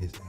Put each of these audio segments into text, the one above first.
his ass.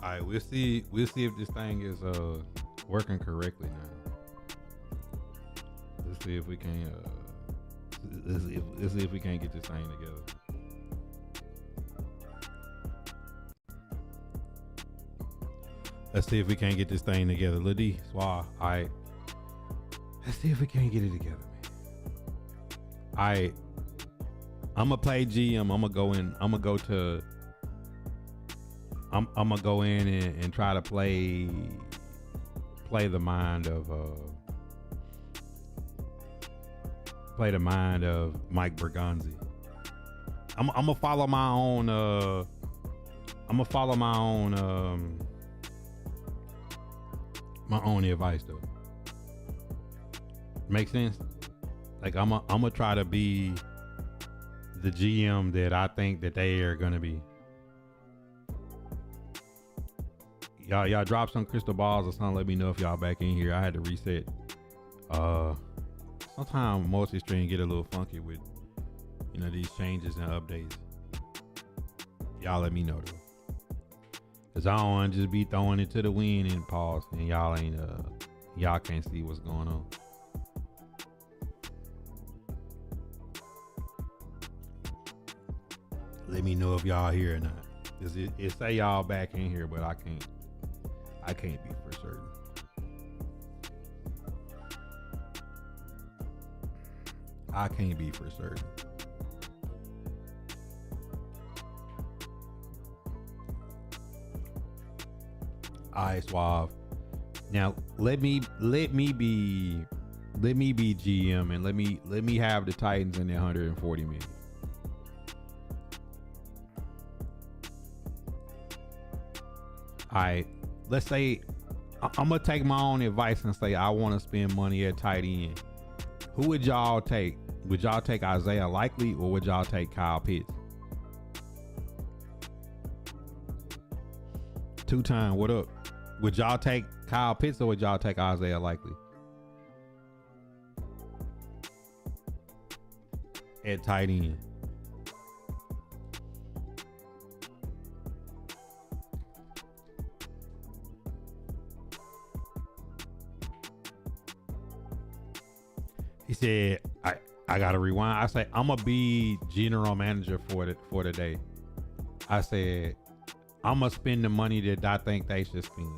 All right, we'll see. We'll see if this thing is working correctly now. Let's see if we can. Let's see if we can't get this thing together. Let's see if we can't get this thing together. Lady Swah. All right. Let's see if we can't get it together, man. All right. I'm gonna play GM. I'm gonna go in. I'm gonna go to. I'm gonna go in and try to play the mind of Mike Bergonzi. I'm gonna follow my own my own advice though. Make sense? Like I'm gonna try to be the GM that I think that they are gonna be. Y'all drop some crystal balls or something. Let me know if y'all back in here. I had to reset. Sometimes multi-stream get a little funky with, you know, these changes and updates. Y'all let me know though, cause I don't want to just be throwing it to the wind and pause, and y'all can't see what's going on. Let me know if y'all here or not. It say y'all back in here, but I can't be for certain. I can't be for certain. All right, Suave. Now let me be GM and let me have the Titans in the 140 million. All right, let's say I'm gonna take my own advice and say I want to spend money at tight end. Who would y'all take? Would y'all take Isaiah Likely or would y'all take Kyle Pitts? Two-time, what up? Would y'all take Kyle Pitts or would y'all take Isaiah Likely at tight end? He said, I gotta rewind. I say I'm gonna be general manager for the day. I said I'm gonna spend the money that I think they should spend.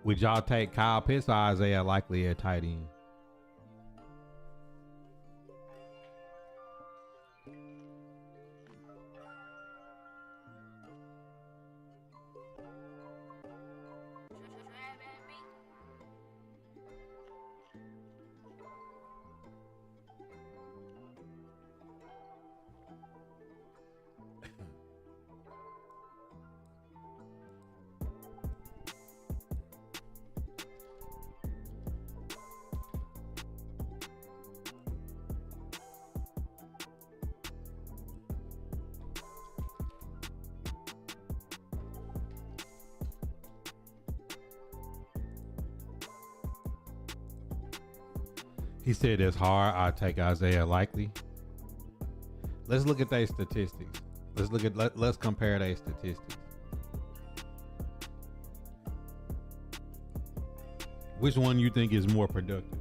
Would y'all take Kyle Pitts or Isaiah Likely at tight end? He said it's hard. I take Isaiah Likely. Let's look at their statistics. Let's compare their statistics. Which one you think is more productive?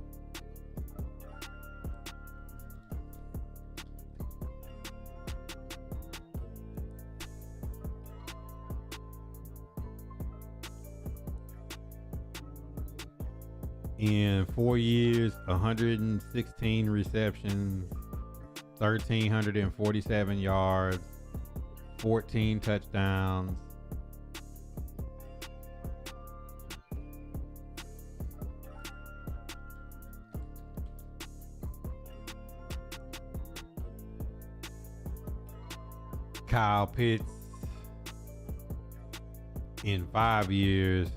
In 4 years, 116 receptions, 1,347 yards, 14 touchdowns. Kyle Pitts in 5 years,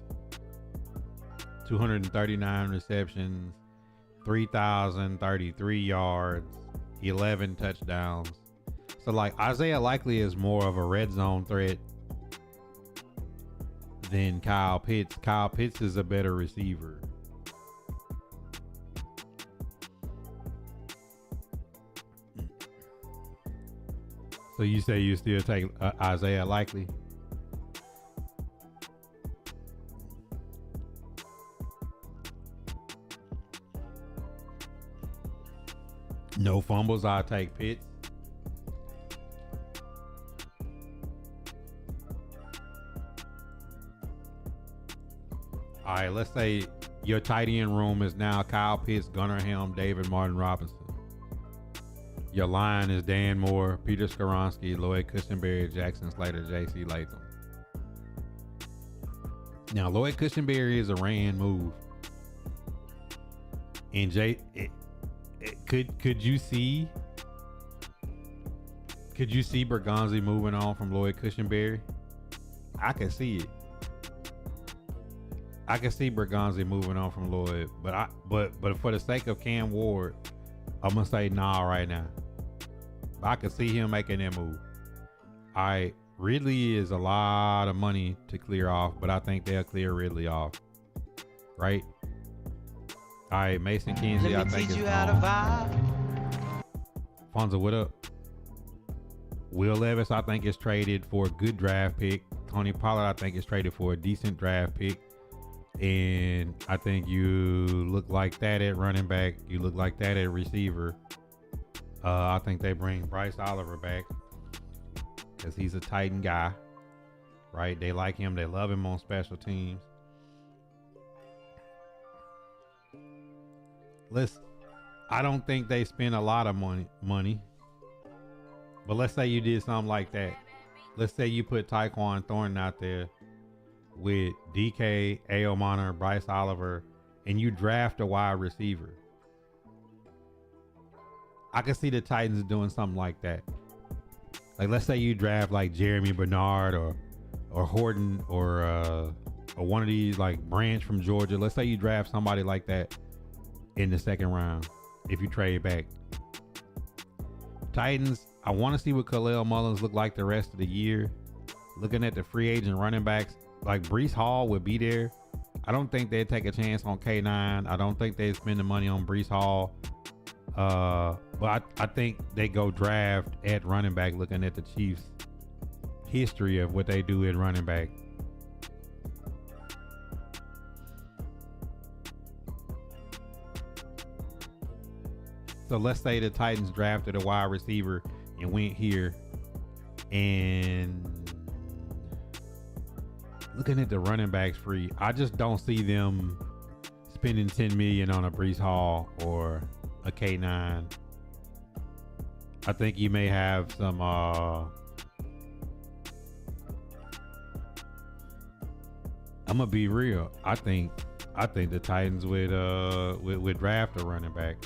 239 receptions, 3,033 yards, 11 touchdowns. So like Isaiah Likely is more of a red zone threat than Kyle Pitts. Kyle Pitts is a better receiver. So you say you still take Isaiah Likely? No fumbles, I'll take Pitts. All right, let's say your tight end room is now Kyle Pitts, Gunnar Helm, David Martin Robinson. Your line is Dan Moore, Peter Skoronski, Lloyd Cushenberry, Jackson Slater, J.C. Latham. Now, Lloyd Cushenberry is a ran move. And could you see Bergonzi moving on from Lloyd Cushenberry? I can see it. I can see Bergonzi moving on from Lloyd, but for the sake of Cam Ward, I'm gonna say nah right now. I can see him making that move. Ridley is a lot of money to clear off, but I think they'll clear Ridley off. Right? All right, Mason Kinsey, I think is gone. Fonzo, what up? Will Levis, I think is traded for a good draft pick. Tony Pollard, I think is traded for a decent draft pick. And I think you look like that at running back. You look like that at receiver. I think they bring Bryce Oliver back because he's a Titan guy, right? They like him. They love him on special teams. I don't think they spend a lot of money, but let's say you did something like that. Let's say you put Tyquan Thornton out there with DK, Aomana, Bryce Oliver, and you draft a wide receiver. I can see the Titans doing something like that. Like, let's say you draft like Jeremy Bernard or Horton or one of these, like Branch from Georgia. Let's say you draft somebody like that in the second round if you trade back. Titans, I want to see what Khalil Mullins look like the rest of the year. Looking at the free agent running backs, like Breece Hall would be there. I don't think they'd take a chance on K9. I don't think they'd spend the money on Breece Hall. But I think they go draft at running back, looking at the Chiefs' history of what they do at running back. So let's say the Titans drafted a wide receiver and went here, and looking at the running backs free, I just don't see them spending $10 million on a Breece Hall or a K9. I think you may have some I'm gonna be real. I think the Titans would draft a running back.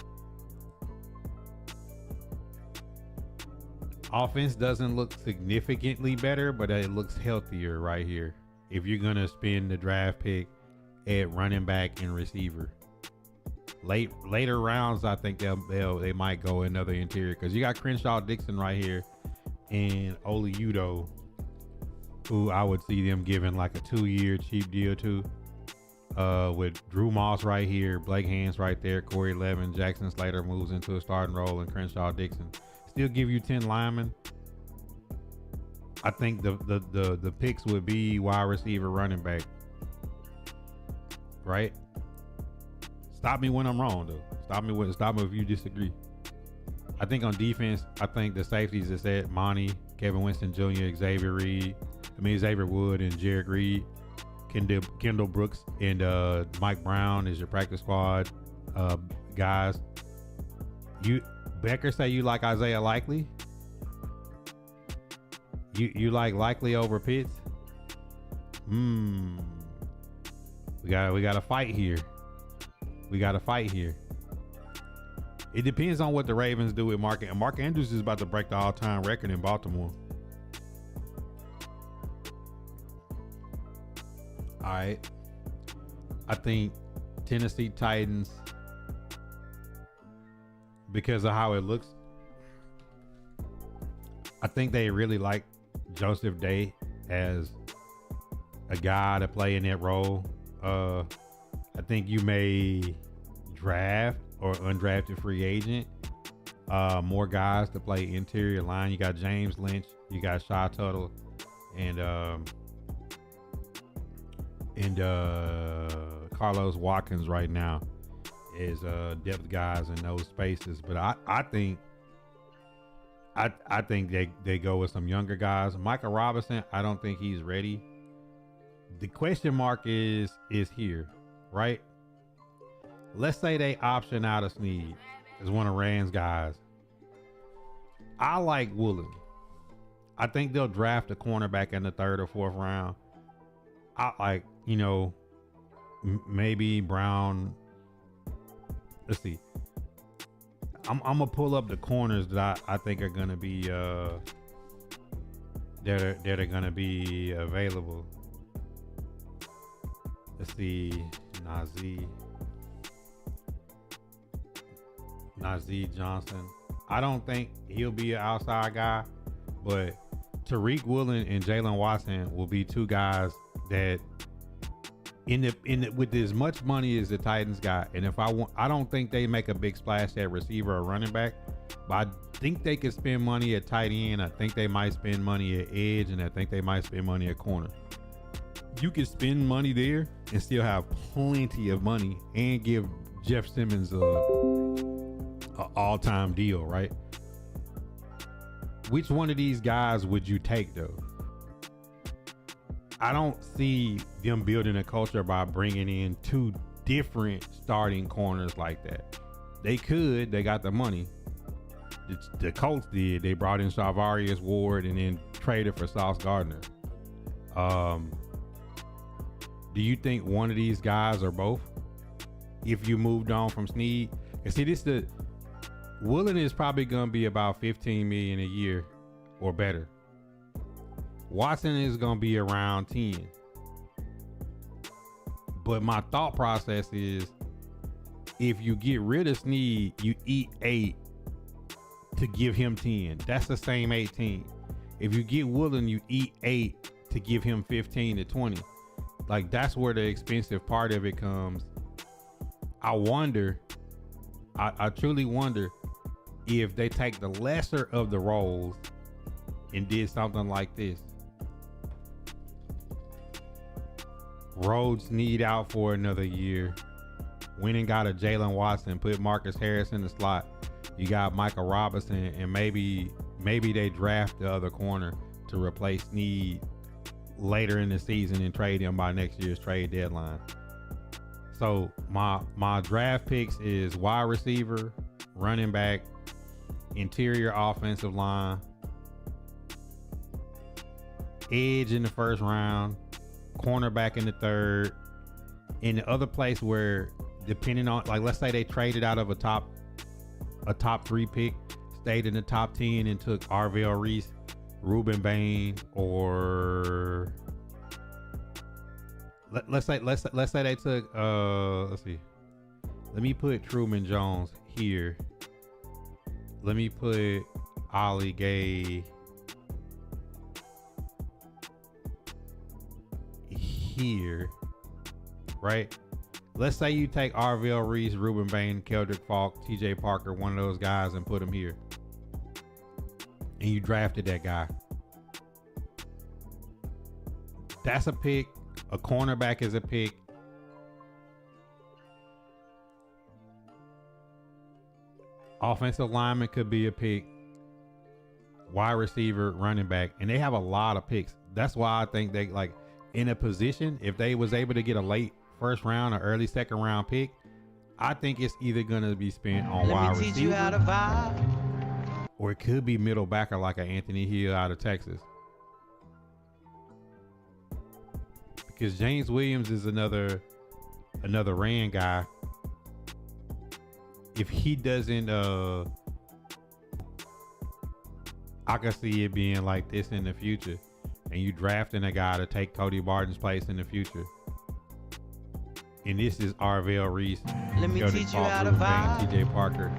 Offense doesn't look significantly better, but it looks healthier right here. If you're gonna spend the draft pick at running back and receiver, later rounds, I think they might go another interior, because you got Crenshaw Dixon right here and Oli Udoh, who I would see them giving like a 2-year cheap deal to. With Drew Moss right here, Blake Hans right there, Corey Levin, Jackson Slater moves into a starting role, and Crenshaw Dixon. Still give you 10 linemen. I think the picks would be wide receiver, running back, right? Stop me when I'm wrong, though. Stop me if you disagree. I think on defense, I think the safeties is at Monty, Kevin Winston Jr., Xavier Wood, and Jared Reed. Kendall Brooks and Mike Brown is your practice squad guys. Becker say you like Isaiah Likely. You like Likely over Pitts. We got a fight here. It depends on what the Ravens do with Mark. And Mark Andrews is about to break the all-time record in Baltimore. All right. I think Tennessee Titans, because of how it looks, I think they really like Joseph Day as a guy to play in that role. I think you may draft or undrafted free agent more guys to play interior line. You got James Lynch, you got Shy Tuttle, and Carlos Watkins right now is depth guys in those spaces. But I think they go with some younger guys. Micah Robinson, I don't think he's ready. The question mark is here, right? Let's say they option out of Snead as one of Rand's guys. I like Woolen. I think they'll draft a cornerback in the 3rd or 4th round. I like, maybe Brown. Let's see. I'm gonna pull up the corners that I think are gonna be that are gonna be available. Let's see. Najee Johnson. I don't think he'll be an outside guy, but Tariq Woolen and Jalen Watson will be two guys that with as much money as the Titans got, and I don't think they make a big splash at receiver or running back, but I think they could spend money at tight end. I think they might spend money at edge, and I think they might spend money at corner. You can spend money there and still have plenty of money and give Jeff Simmons a all-time deal, right? Which one of these guys would you take, though? I don't see them building a culture by bringing in two different starting corners like that. They could. They got the money. The Colts did. They brought in Charvarius Ward and then traded for Sauce Gardner. Do you think one of these guys or both? If you moved on from Snead, and see, Woolen is probably gonna be about $15 million a year or better. Watson is gonna be around 10. But my thought process is, if you get rid of Snead, you eat 8 to give him 10. That's the same 18. If you get Woolen, you eat 8 to give him 15 to 20. Like, that's where the expensive part of it comes. I truly wonder if they take the lesser of the roles and did something like this. Rhodes Snead out for another year. Went and got a Jalen Watson, put Marcus Harris in the slot. You got Michael Robinson, and maybe they draft the other corner to replace Snead later in the season and trade him by next year's trade deadline. So my draft picks is wide receiver, running back, interior offensive line, edge in the 1st round, cornerback in the 3rd. In the other place where, depending on, like, let's say they traded out of a top 3 pick, stayed in the top 10 and took Arvell Reese, Ruben Bain, or let's say they took let's see. Let me put Truman Jones here. Let me put Ollie Gay here, right? Let's say you take Arvell Reese, Ruben Bain, Keldrick Falk, TJ Parker, one of those guys, and put them here. And you drafted that guy. That's a pick. A cornerback is a pick. Offensive lineman could be a pick. Wide receiver, running back, and they have a lot of picks. That's why I think they like in a position, if they was able to get a late first round or early second round pick, I think it's either gonna be spent on wide receiver, or it could be middle backer like an Anthony Hill out of Texas. Because James Williams is another ran guy. If he doesn't, I can see it being like this in the future, and you drafting a guy to take Cody Barton's place in the future. And this is Arvell Reese. Let me teach you how to vibe. TJ Parker.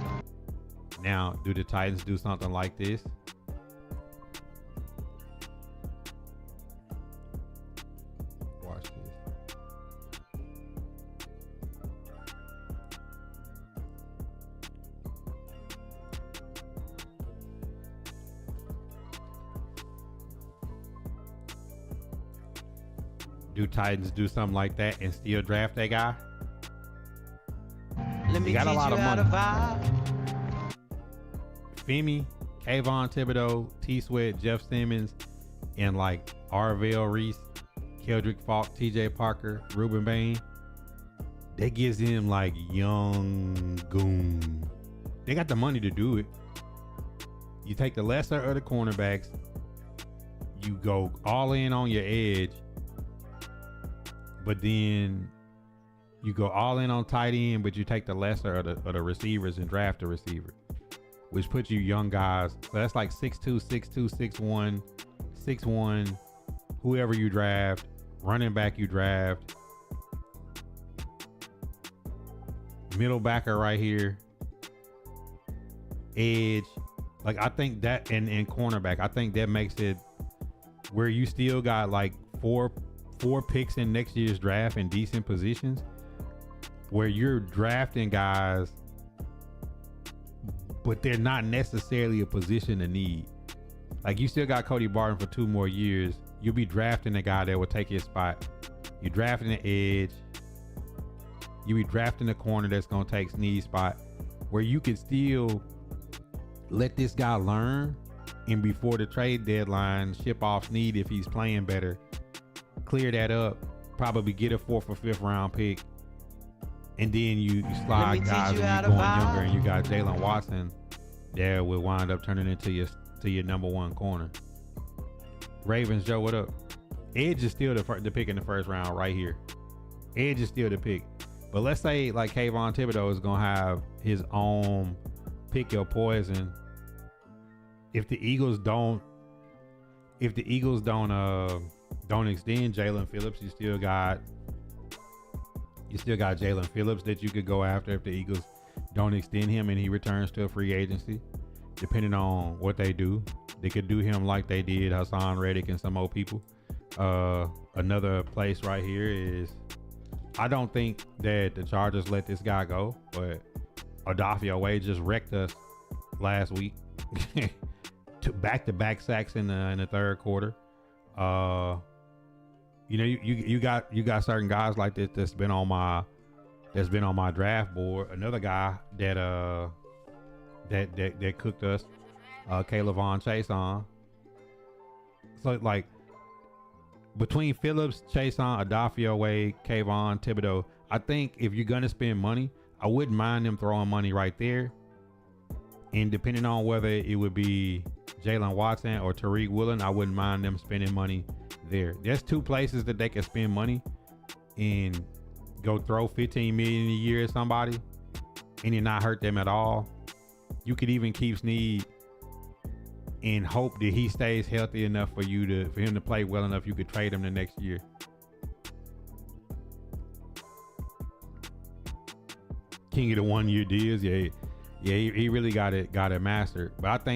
Now, do the Titans do something like this? Watch this. Do Titans do something like that and still draft that guy? Let me got a teach lot you of how to money. vibe. Femi, Kayvon Thibodeau, T. Sweat, Jeff Simmons, and like Arvell Reese, Keldrick Falk, TJ Parker, Ruben Bain. That gives him like young goon. They got the money to do it. You take the lesser of the cornerbacks, you go all in on your edge, but then you go all in on tight end, but you take the lesser of the receivers and draft a receiver, which puts you young guys. So that's like 6'2", 6'2", 6'1", 6'1", whoever you draft, running back you draft, middle backer right here, edge. Like I think that and cornerback, I think that makes it where you still got like four picks in next year's draft in decent positions, where you're drafting guys, but they're not necessarily a position of need. Like you still got Cody Barton for 2 more years. You'll be drafting a guy that will take his spot. You're drafting an edge. You'll be drafting a corner that's going to take Snead's spot, where you can still let this guy learn, and before the trade deadline, ship off Snead if he's playing better. Clear that up. Probably get a 4th or 5th round pick. And then you slide guys and you're going younger, and you got Jalen Watson there will wind up turning into your number 1 corner. Ravens, Joe, what up? Edge is still the pick in the first round right here. Edge is still the pick. But let's say like Kayvon Thibodeau is going to have his own pick your poison. If the Eagles don't extend Jalen Phillips, you still got Jalen Phillips that you could go after if the Eagles don't extend him and he returns to a free agency. Depending on what they do, they could do him like they did Hassan Reddick and some old people. Another place right here is, I don't think that the Chargers let this guy go, but Adafio Wade just wrecked us last week. To back-to-back sacks in the third quarter. You got certain guys like this that's been on my draft board. Another guy that cooked us, Kayvon Chason. So like between Phillips, Chason, Adafio Wade, Kayvon, Thibodeau, I think if you're gonna spend money, I wouldn't mind them throwing money right there. And depending on whether it would be Jalen Watson or Tariq Woolen, I wouldn't mind them spending money there. There's 2 places that they can spend money and go throw $15 million a year at somebody and it not hurt them at all. You could even keep Snead and hope that he stays healthy enough for him to play well enough you could trade him the next year. King of the 1-year deals, yeah, he really got it mastered. But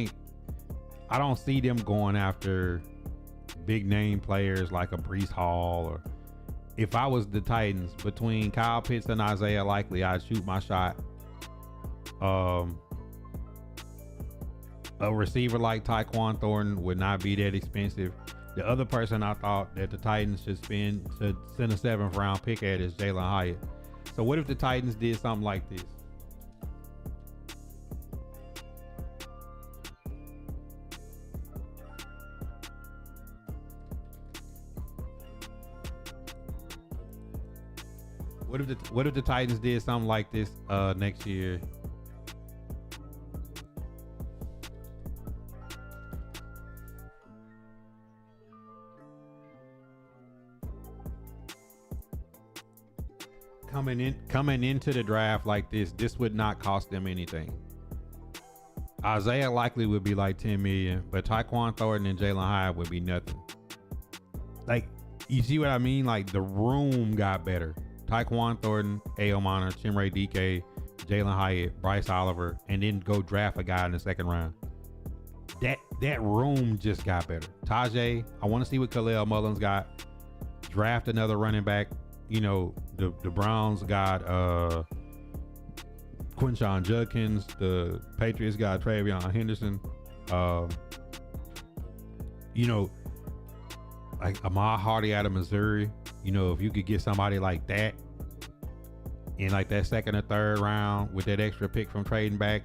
I don't see them going after big name players like a Breece Hall, or if I was the Titans, between Kyle Pitts and Isaiah Likely, I'd shoot my shot. A receiver like Tyquan Thornton would not be that expensive. The other person I thought that the Titans should send a 7th round pick at is Jalen Hyatt. So what if the Titans did something like this? What if the Titans did something like this next year? Coming into the draft like this would not cost them anything. Isaiah likely would be like 10 million, but Tyquan Thornton and Jalen Hyatt would be nothing. Like, you see what I mean? Like, the room got better. Tyquan Thornton, A.O. Monter, Chimere DK, Jalen Hyatt, Bryce Oliver, and then go draft a guy in the second round. That room just got better. Tajay, I want to see what Khalil Mullins got. Draft another running back. You know, the Browns got Quinshon Judkins. The Patriots got Travion Henderson. You know, like Ahmad Hardy out of Missouri. You know, if you could get somebody like that in like that second or third round with that extra pick from trading back,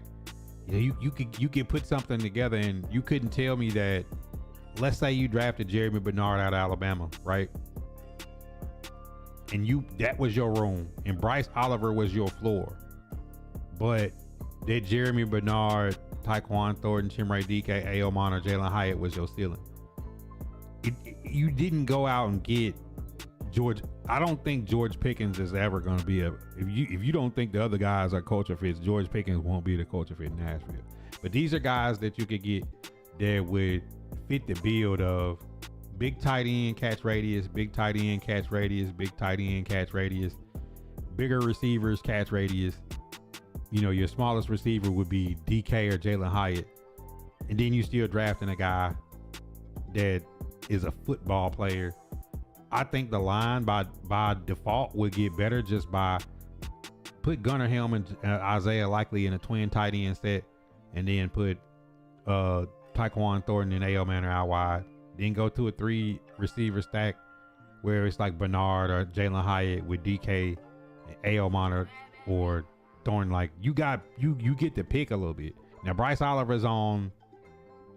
you could put something together. And you couldn't tell me that. Let's say you drafted Jeremy Bernard out of Alabama, right? And that was your room, and Bryce Oliver was your floor. But that Jeremy Bernard, Tyquan Thornton, Chimere DK, A.O. Monter, Jalen Hyatt was your ceiling. You didn't go out and get George. I don't think George Pickens is ever going to be if you don't think the other guys are culture fits, George Pickens won't be the culture fit in Nashville. But these are guys that you could get that would fit the build of big tight end catch radius, big tight end catch radius, big tight end catch radius, bigger receivers catch radius. You know, your smallest receiver would be DK or Jalen Hyatt. And then you still drafting a guy that is a football player. I think the line by default would get better just by put Gunnar Helm and Isaiah Likely in a twin tight end set, and then put Tyquan Thornton and A.O. Manor out wide. Then go to a 3 receiver stack where it's like Bernard or Jalen Hyatt with DK and A.O. Monter or Thornton. Like, you get to pick a little bit. Now Bryce Oliver's on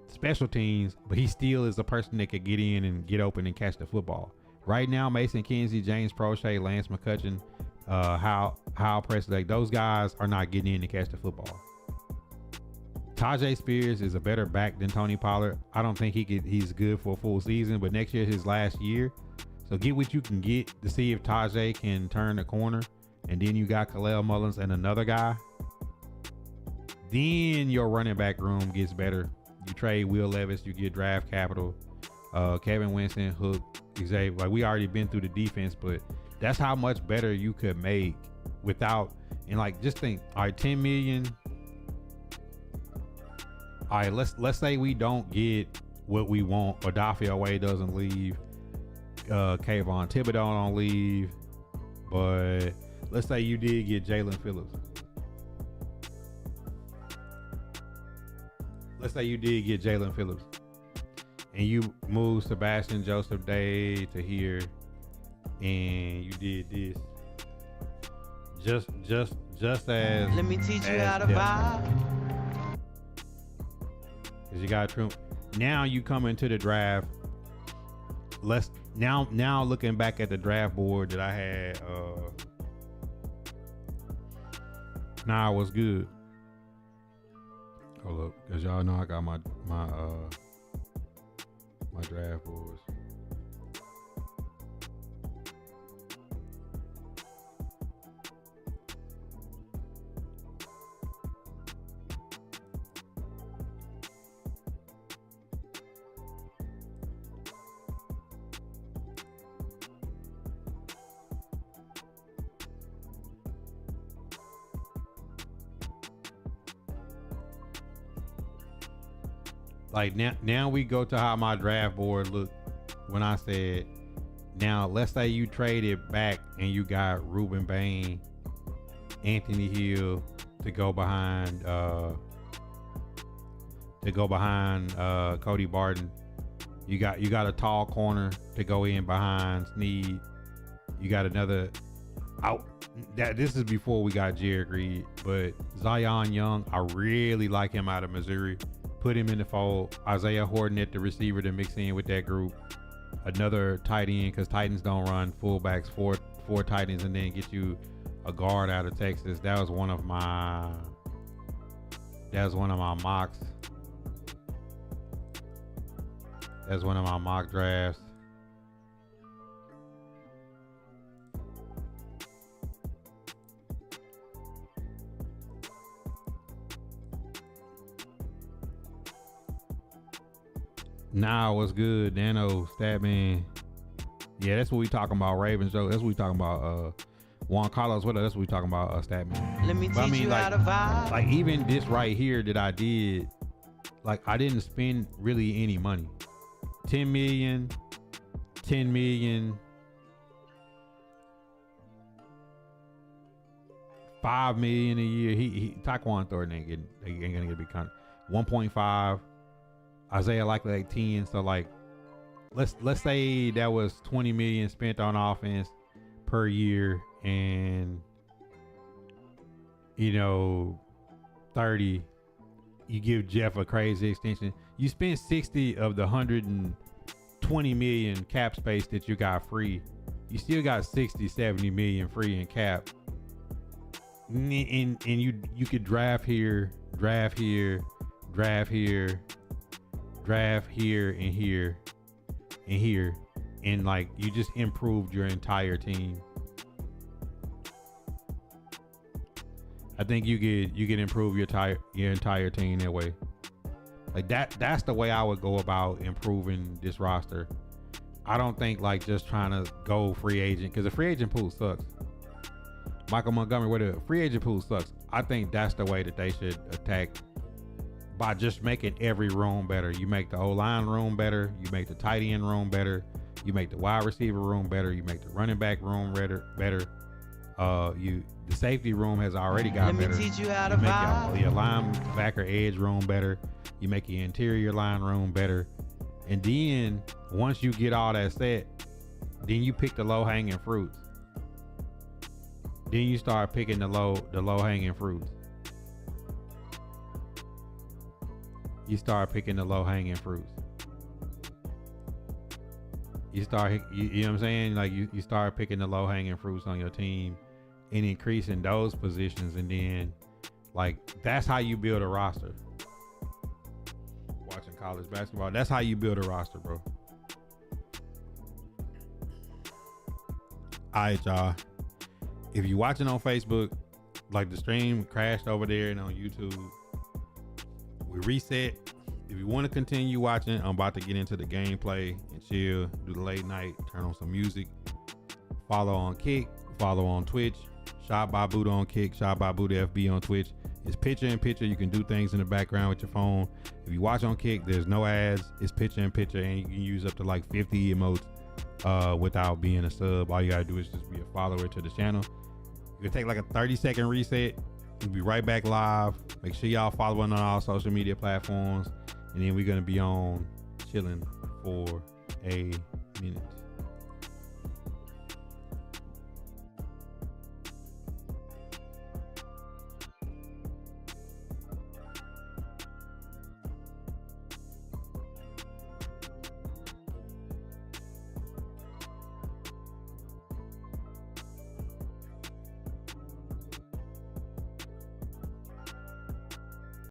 special teams, but he still is a person that could get in and get open and catch the football. Right now, Mason Kinsey, James Prochet, Lance McCutcheon, Hal Presley, like, those guys are not getting in to catch the football. Tajay Spears is a better back than Tony Pollard. I don't think he's good for a full season, but next year is his last year. So get what you can get to see if Tajay can turn the corner. And then you got Khalil Mullins and another guy. Then your running back room gets better. You trade Will Levis, you get draft capital. Kevin Winston, Hook, Xavier. Like, we already been through the defense, but that's how much better you could make without, and like, just think, all right, 10 million. All right, let's say we don't get what we want. Odafia Wade doesn't leave. Kayvon Thibodeau don't leave. But let's say you did get Jalen Phillips. Let's say you did get Jalen Phillips. And you move Sebastian Joseph Day to here. And you did this. Just as. Let me teach you how to vibe. Cause you got trim. Now you come into the draft. Now looking back at the draft board that I had, nah, it was good. Hold up, cause y'all know I got my draft boards. Like, now we go to how my draft board looked when I said, now let's say you traded back and you got Ruben Bain, Anthony Hill to go behind Cody Barton. You got a tall corner to go in behind Snead. You got another out. This is before we got Jared Reed, but Zion Young, I really like him out of Missouri. Put him in the fold. Isaiah Horton at the receiver to mix in with that group. another tight end, because Titans don't run fullbacks, four tight ends, and then get you a guard out of Texas. That was one of my mocks. That's one of my mock drafts. Nah, what's good? Nano, Statman. Yeah, that's what we talking about. Ravens, Joe. That's what we talking about. Juan Carlos, what? That's what we talking about. Statman. Let me teach you how to vibe. Like even this right here that I did, like I didn't spend really any money. 10 million, 10 million, 5 million a year. He Taquan Thornton ain't gonna get a big contract. 1.5. Isaiah likely like 10. So like, let's say that was 20 million spent on offense per year, and 30. You give Jeff a crazy extension. You spend 60 of the 120 million cap space that you got free. You still got 60, 70 million free in cap. And you could draft here, draft here, draft here, draft here, and here, and here. And like you just improved your entire team. I think you could improve your entire team that way. Like that's the way I would go about improving this roster. I don't think like just trying to go free agent, because the free agent pool sucks. Michael Montgomery, where the free agent pool sucks. I think that's the way that they should attack, by just making every room better. You make the O-line room better. You make the tight end room better. You make the wide receiver room better. You make the running back room better. The safety room has already got better. Let me teach you how to make vibe. your linebacker edge room better. You make your interior line room better. And then once you get all that set, then you pick the low hanging fruits. Then you start picking the low hanging fruits. You start picking the low hanging fruits. You know what I'm saying? Like you start picking the low hanging fruits on your team and increasing those positions, and then like that's how you build a roster. Watching college basketball, that's how you build a roster, bro. Alright, y'all. If you're watching on Facebook, like the stream crashed over there, and on YouTube, we reset. If you want to continue watching, I'm about to get into the gameplay and chill, do the late night, turn on some music. Follow on Kick, follow on Twitch. Shotbybuddha on Kick, Shotbybuddha FB on Twitch. It's picture in picture. You can do things in the background with your phone. If you watch on Kick, there's no ads. It's picture in picture, and you can use up to like 50 emotes without being a sub. All you gotta do is just be a follower to the channel. You can take like a 30-second reset. We'll be right back live. Make sure y'all following on all social media platforms, and then we're gonna be on chilling for a minute.